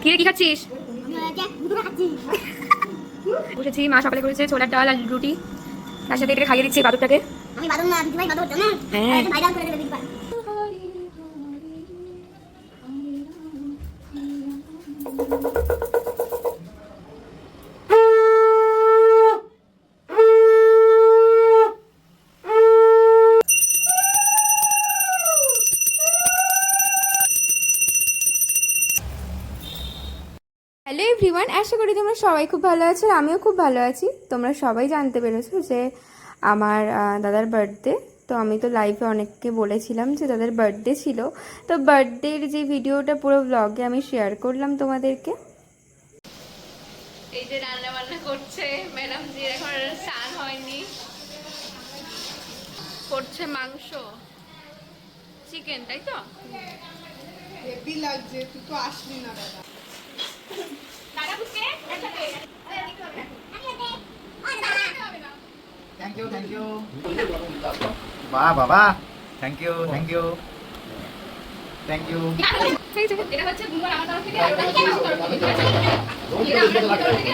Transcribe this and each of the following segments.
কি রে, কি খাচ্ছিস? বসেছি, মা সকালে করেছে ছোলার ডাল আর রুটি, তার সাথে এটা খাইয়ে দিচ্ছি বাদুরটাকে। আমি বাদুর না, দিদিভাই বাদুর জানো? হ্যাঁ, ভাইরাল করে দেবে দিদিভাই। হ্যালো এভরিওয়ান, আশা করি তোমরা সবাই খুব ভালো আছো আর আমিও খুব ভালো আছি। তোমরা সবাই জানতে পেরেছো যে আমার দাদার বার্থডে। তো আমি তো লাইভে অনেককে বলেছিলাম যে দাদার বার্থডে ছিল, তো বার্থডের যে ভিডিওটা পুরো ব্লগে আমি শেয়ার করলাম তোমাদেরকে। এই যে রান্না বান্না করছে ম্যাডাম জি, এখন স্নান হয়নি, করছে মাংস চিকেন, তাই তো? হেভি লাগছে, তুই তো আসলি না দাদা। Thank you thank you. বাহ বাবা, thank you thank you thank you. এটা হচ্ছে বুমর আমার তরফ থেকে, আর ওটা হচ্ছে আমার তরফ থেকে।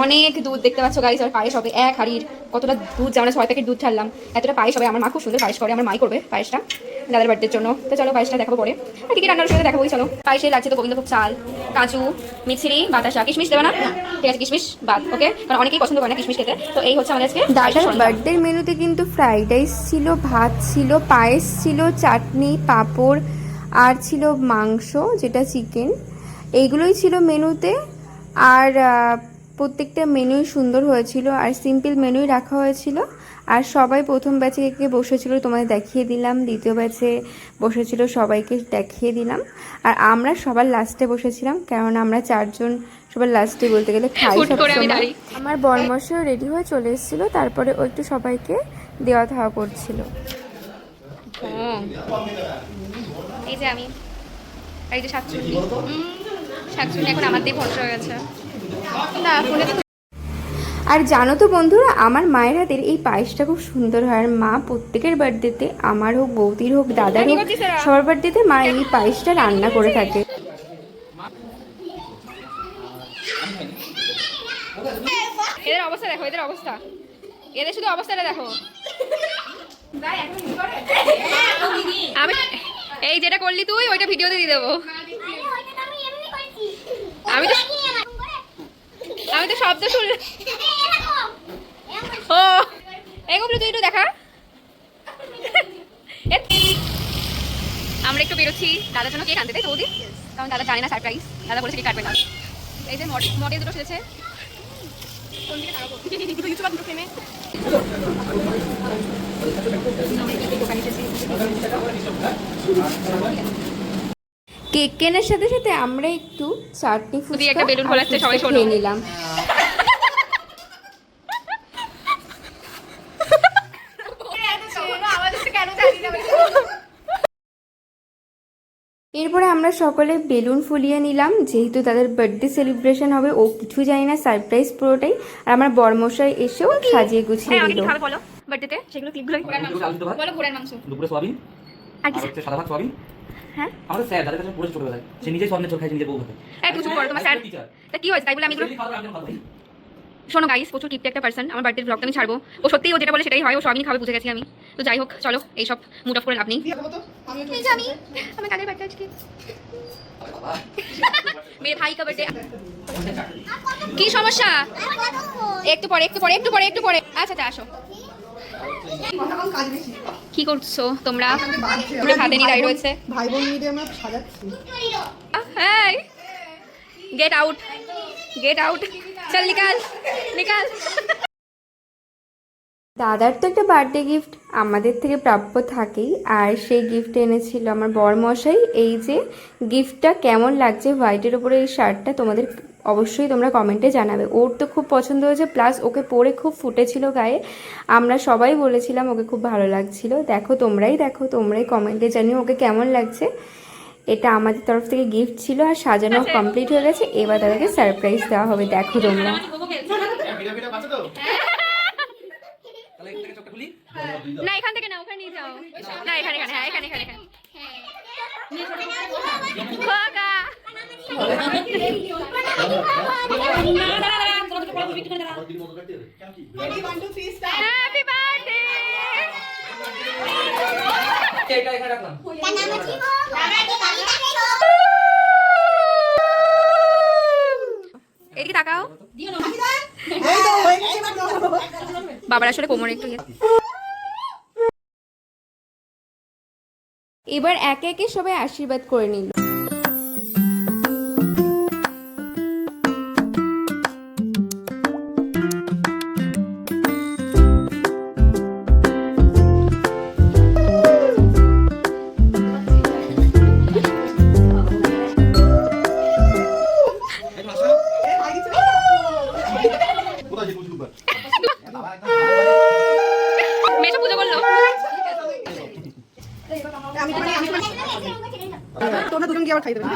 অনেক দুধ দেখতে পাচ্ছ গাইস, আর পায়েস হবে এক হাড়ির। কতটা দুধ, যেমন 6 প্যাকেট দুধ ছাড়লাম, এতটা পায়েস হবে। আমার মা খুব সুন্দর পায়েস করে, আমার মাই করবে পায়েসটা দাদার বার্থডের জন্য। তো চলো পায়েসটা দেখাবো পরে, আর কি কি রান্নার সাথে দেখাবোই। চলো, পায়েসে লাগছে তো গোবিন্দভোগ চাল, কাজু, মিছরি, বাতাসা, কিশমিশ দেবে না? ঠিক আছে, কিশমিশ বাদ, ওকে, কারণ অনেকেই পছন্দ করে না কিশমিশ খেতে। তো এই হচ্ছে আমাদের আজকে দাদার বার্থডের মেনুতে কিন্তু ফ্রাইড রাইস ছিল, ভাত ছিল, পায়েস ছিল, চাটনি, পাঁপড়, আর ছিল মাংস যেটা চিকেন। এইগুলোই ছিল মেনুতে। আর প্রত্যেকটা মেনুই সুন্দর হয়েছিল, আর সিম্পল মেনুই রাখা হয়েছিল। আর সবাই প্রথম ব্যাচে কে বসেছিল তোমাদের দেখিয়ে দিলাম, দ্বিতীয় ব্যাচে বসেছিল সবাইকে দেখিয়ে দিলাম, আর আমরা সবার লাস্টে বসেছিলাম, কারণ আমরা 4 জন সবার লাস্টে বলতে গেলে খাই সবসময়। আমার বরমশাইও রেডি হয়ে চলে এসেছিল, তারপরে ও একটু সবাইকে দেওয়া থাওয়া করছিল। এই যে আমি, এই যে শাকচুন্নি, শাকচুন্নি এখন আমার দিয়ে ভরসা হয়ে গেছে না ফোনে। আর জানো তো বন্ধুরা, আমার মায়ের হাতের এই পায়েসটা খুব সুন্দর হয়। আর মা প্রত্যেকের বার্থডেতে, আমার হোক, বৌদির হোক, দাদার হোক, সবার বার্থডেতে মা এই পায়েসটা রান্না করে থাকে। এদের অবস্থা দেখো, এদের অবস্থা, এদের শুধু অবস্থাটা দেখো। আমি এই যেটা করলি তুই, ওইটা ভিডিওতে দিয়ে দেবো। আমি তো শব্দ শুন। ও এগুলো তুই একটু দেখা। আমরা একটু বেরোচ্ছি দাদার জন্য কেক আনতে, তাই তো বৌদি? কারণ দাদা জানে না সারপ্রাইজ, দাদা বলেছে কেক কাটবে না। এই যে মডেল দুটো সেজেছে। কেক কেনার সাথে সাথে আমরা একটু চাটনি ফুচকা একটা বেলুন ফোলাচ্ছে, সবাই শোনো। খেয়ে নিলাম। এরপরে আমরা সকলে বেলুন ফুলিয়ে নিলাম, যেহেতু তাদের বার্থডে সেলিব্রেশন হবে। ও কিছু জানি না, সারপ্রাইজ পুরোটাই। আর আমার বরমশাই এসেও সাজিয়ে গুছিয়ে দিল। বলো বার্থডেতে সেগুলো ক্লিপগুলো বলো। ঘোড়ার মাংস, দুপুরে সোয়াবিন, আর হচ্ছে সাদা ভাত সোয়াবিন। হ্যাঁ, আমাদের স্যার দাদার কাছে পড়ে ছোটবেলায়, সে নিজেই স্বপ্নে চোখ খায়, নিজে বউ খায়। একটু চুপ করো, তোমার স্যার তা কি হয়েছে তাই বলে আমি শোনো গাইস, প্রচুর কিপটে একটা পার্সন। আমার বার্থডে ব্লগটা আমি ছাড়বো, ও সত্যি ও যেটা বলে সেটাই হয়, ও সবই খাবে বুঝে গেছি আমি। তো যাই হোক, চলো এইসব মুড অফ করে লাভ নেই। আমি কাদের বার্থডে আজকে, মেরে ভাই কা বার্থডে। কি সমস্যা? একটু পরে একটু পরে একটু পরে একটু পরে। আচ্ছা আচ্ছা, আসো। কি করছো তোমরা? তোমরা হাতে নিয়ে দাঁড়িয়ে রয়েছে, ভাই বোন মিলে আমরা সাজাচ্ছি। হেই গেট আউট, গেট আউট, চল নিকাল নিকাল। দাদার তো একটা বার্থডে গিফট আমাদের থেকে প্রাপ্য থাকেই, আর সেই গিফট এনেছিল আমার বরমশাই। এই যে গিফটটা কেমন লাগছে, হোয়াইটের ওপরে এই শার্টটা, তোমাদের অবশ্যই তোমরা কমেন্টে জানাবে। ওর তো খুব পছন্দ হয়েছে, প্লাস ওকে পরে খুব ফুটেছিল গায়ে। আমরা সবাই বলেছিলাম ওকে খুব ভালো লাগছিল। দেখো, তোমরাই কমেন্টে জানিও ওকে কেমন লাগছে। এটা আমাদের তরফ থেকে গিফট ছিল, আর সাজানো কমপ্লিট হয়ে গেছে। এবার তাদেরকে সারপ্রাইজ দেওয়া হবে, দেখো তোমরা। না এখান থেকে না, ওখানে নিয়ে যাও। না এখানে এখানে, হ্যাঁ এখানে এখানে এখানে। Ready, 1, 2, 3, start. হ্যাপি বার্থডে এটা এখানে রাখলাম। এদিকে তাকাও এই তো হয়ে গেছে এবার নাও। বাবার আসলে কোমরে একটু ইয়ে। এবার একে একে সবাই আশীর্বাদ করে নিল। এই ভাই কিছু মেশো পুজো করলো আমি তোমরা দুজন গিয়ে আবার খাই দেবে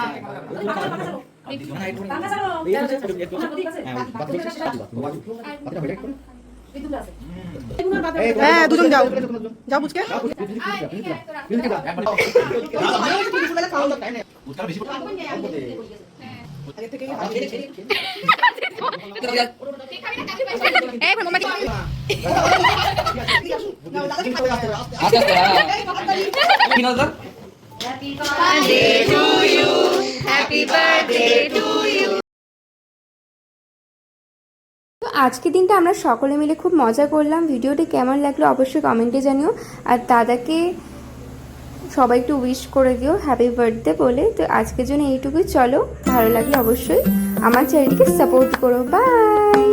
হ্যাঁ দুজন যাও যাও বুঝকে আগে থেকে এই মোমবাতি আস্তে আস্তে কি নাম sir? Happy birthday to you. তো আজকের দিনটা আমরা সকলে মিলে খুব মজা করলাম। ভিডিওটি কেমন লাগলো অবশ্যই কমেন্টে জানিও। আর দাদাকে সবাই একটু উইশ করে দিও হ্যাপি বার্থডে বলে। তো আজকের জন্য এইটুকুই, চলো ভালো লাগলে অবশ্যই আমার চ্যানেলটিকে সাপোর্ট করো। বাই।